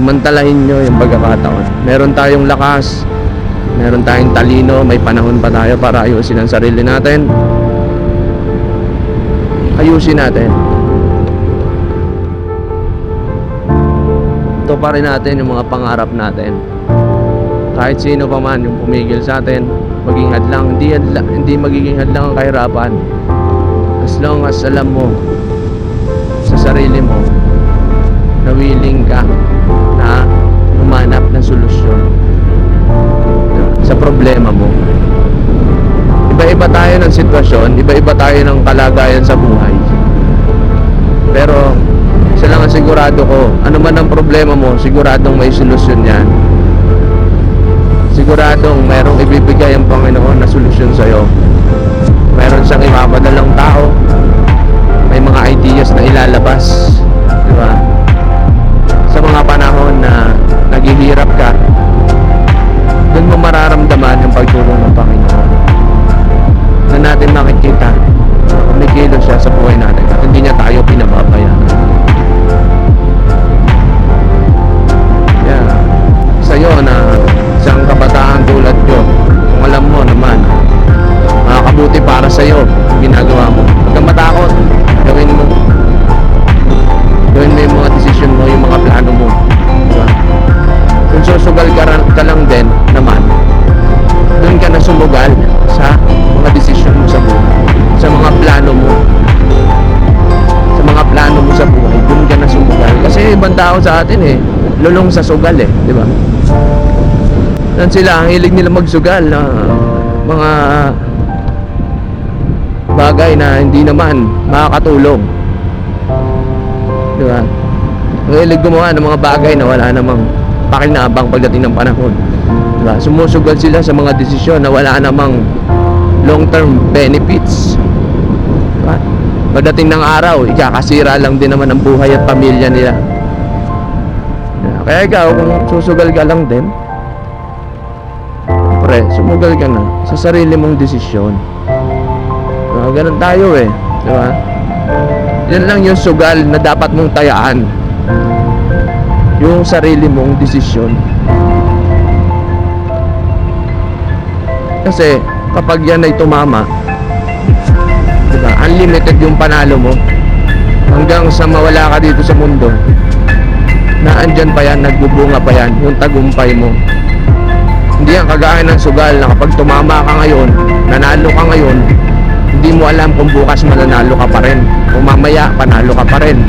Samantalahin nyo yung pagkakataon. Meron tayong lakas, meron tayong talino, may panahon pa tayo para ayusin ang sarili natin. Ayusin natin. Tuparin natin yung mga pangarap natin. Kahit sino pa man yung pumigil sa atin, maging hadlang, hindi magiging hadlang ang kahirapan. As long as alam mo sa sarili mo na willing ka na humanap ng solusyon sa problema mo. Iba-iba tayo ng sitwasyon, iba-iba tayo ng kalagayan sa buhay. Pero isa lang ang sigurado ko, ano man ang problema mo, siguradong may solusyon yan. Siguradong merong ibibigay ang Panginoon na solusyon sa'yo. Meron siyang ipapadalang tao, may mga ideas na ilalabas, di ba? Sa mga panahon na naghihirap ka, doon mo mararamdaman yung pagtulong ng Panginoon. Na natin makikita na kumikilos siya sa buhay natin at hindi niya tayo pinababayaan. Yeah. Sa'yo na isang kabataan tulad ko, kung alam mo naman makakabuti para sa'yo ang ginagawa mo, huwag kang matakot. Gawin mo yung mga desisyon mo, yung mga plano mo, diba? Kung susugal ka lang din naman, doon ka na sumugal sa mga desisyon mo sa buhay, sa mga plano mo, sa buhay, doon ka na sumugal. Kasi ibang tao sa atin lulong sa sugal di ba? Dan sila, ang hilig nila magsugal na mga bagay na hindi naman makakatulong, di ba? Ang hilig gumawa ng mga bagay na wala namang pakinabang pagdating ng panahon, di ba? Sumusugal sila sa mga desisyon na wala namang long-term benefits, di ba? Pagdating ng araw, ikakasira lang din naman ang buhay at pamilya nila. Kaya ikaw, kung susugal ka lang din, pre, sumugal ka na sa sarili mong desisyon. Ganun tayo di ba? Yan lang yung sugal na dapat mong tayaan, yung sarili mong desisyon. Kasi kapag yan ay tumama, diba, unlimited yung panalo mo hanggang sa mawala ka dito sa mundo, na andyan pa yan, nagbubunga pa yan yung tagumpay mo. Hindi yan kagaya ng sugal na kapag tumama ka ngayon, nanalo ka ngayon, hindi mo alam kung bukas mananalo ka pa rin, kung mamaya panalo ka pa rin.